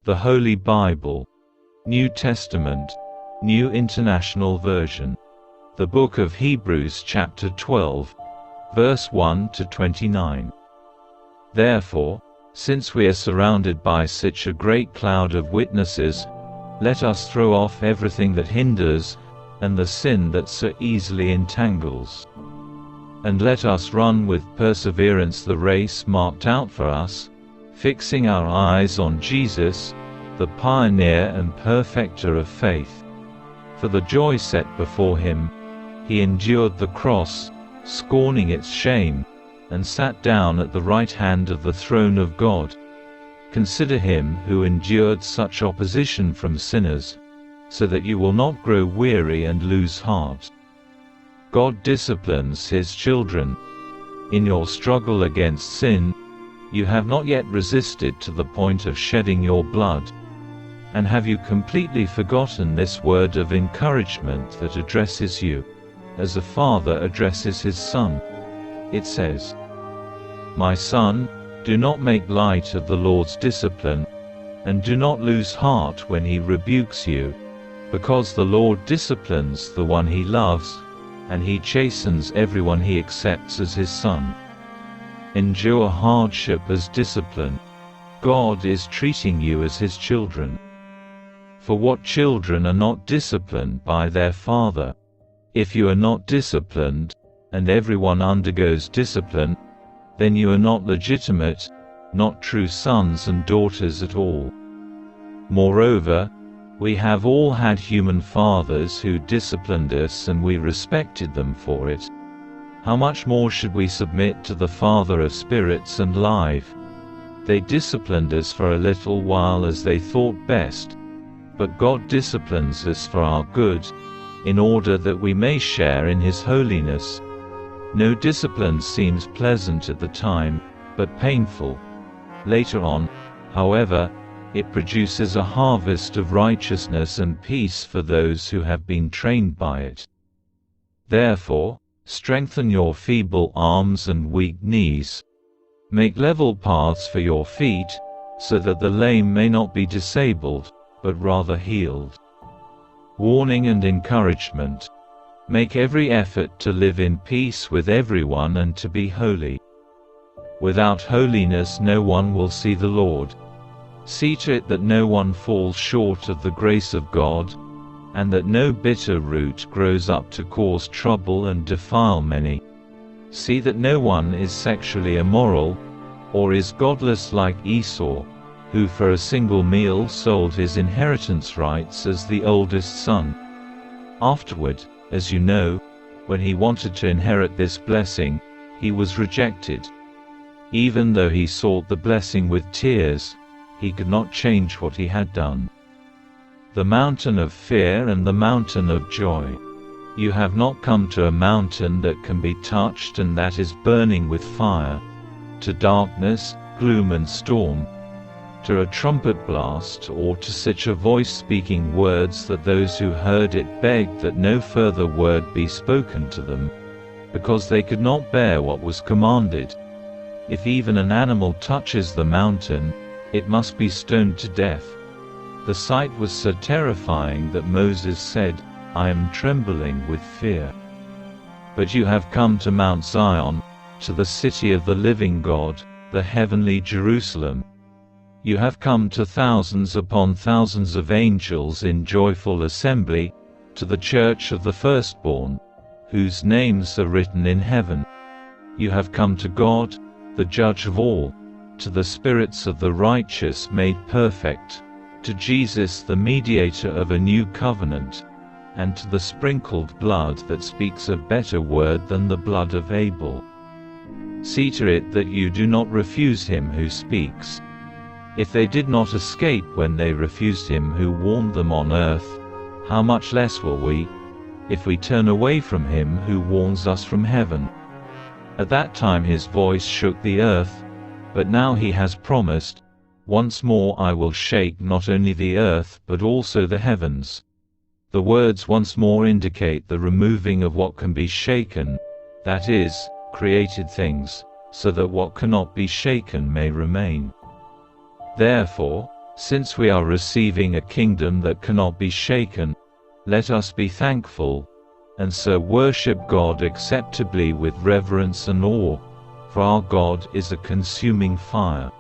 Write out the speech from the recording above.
The Holy Bible, New Testament, New International Version. The Book of Hebrews chapter 12, verse 1 to 29. Therefore, since we are surrounded by such a great cloud of witnesses, let us throw off everything that hinders, and the sin that so easily entangles. And let us run with perseverance the race marked out for us, fixing our eyes on Jesus, the pioneer and perfecter of faith. For the joy set before him, he endured the cross, scorning its shame, and sat down at the right hand of the throne of God. Consider him who endured such opposition from sinners, so that you will not grow weary and lose heart. God disciplines his children. In your struggle against sin, you have not yet resisted to the point of shedding your blood. And have you completely forgotten this word of encouragement that addresses you, as a father addresses his son? It says, "My son, do not make light of the Lord's discipline, and do not lose heart when he rebukes you, because the Lord disciplines the one he loves, and he chastens everyone he accepts as his son." Endure hardship as discipline. God is treating you as his children. For what children are not disciplined by their father? If you are not disciplined, and everyone undergoes discipline, then you are not legitimate, not true sons and daughters at all. Moreover, we have all had human fathers who disciplined us and we respected them for it. How much more should we submit to the Father of spirits and life? They disciplined us for a little while as they thought best, but God disciplines us for our good, in order that we may share in his holiness. No discipline seems pleasant at the time, but painful. Later on, however, it produces a harvest of righteousness and peace for those who have been trained by it. Therefore, strengthen your feeble arms and weak knees. Make level paths for your feet, so that the lame may not be disabled, but rather healed. Warning and encouragement. Make every effort to live in peace with everyone and to be holy. Without holiness no one will see the Lord. See to it that no one falls short of the grace of God, and that no bitter root grows up to cause trouble and defile many. See that no one is sexually immoral, or is godless like Esau, who for a single meal sold his inheritance rights as the oldest son. Afterward, as you know, when he wanted to inherit this blessing, he was rejected. Even though he sought the blessing with tears, he could not change what he had done. The mountain of fear and the mountain of joy. You have not come to a mountain that can be touched and that is burning with fire, to darkness, gloom and storm, to a trumpet blast, or to such a voice speaking words that those who heard it begged that no further word be spoken to them, because they could not bear what was commanded. If even an animal touches the mountain, it must be stoned to death. The sight was so terrifying that Moses said, "I am trembling with fear." But you have come to Mount Zion, to the city of the living God, the heavenly Jerusalem. You have come to thousands upon thousands of angels in joyful assembly, to the church of the firstborn, whose names are written in heaven. You have come to God, the judge of all, to the spirits of the righteous made perfect, to Jesus the mediator of a new covenant, and to the sprinkled blood that speaks a better word than the blood of Abel. See to it that you do not refuse him who speaks. If they did not escape when they refused him who warned them on earth, how much less will we, if we turn away from him who warns us from heaven? At that time his voice shook the earth, but now he has promised, "Once more I will shake not only the earth but also the heavens." The words "once more" indicate the removing of what can be shaken, that is, created things, so that what cannot be shaken may remain. Therefore, Since we are receiving a kingdom that cannot be shaken, let us be thankful, and so worship God acceptably with reverence and awe, for our God is a consuming fire.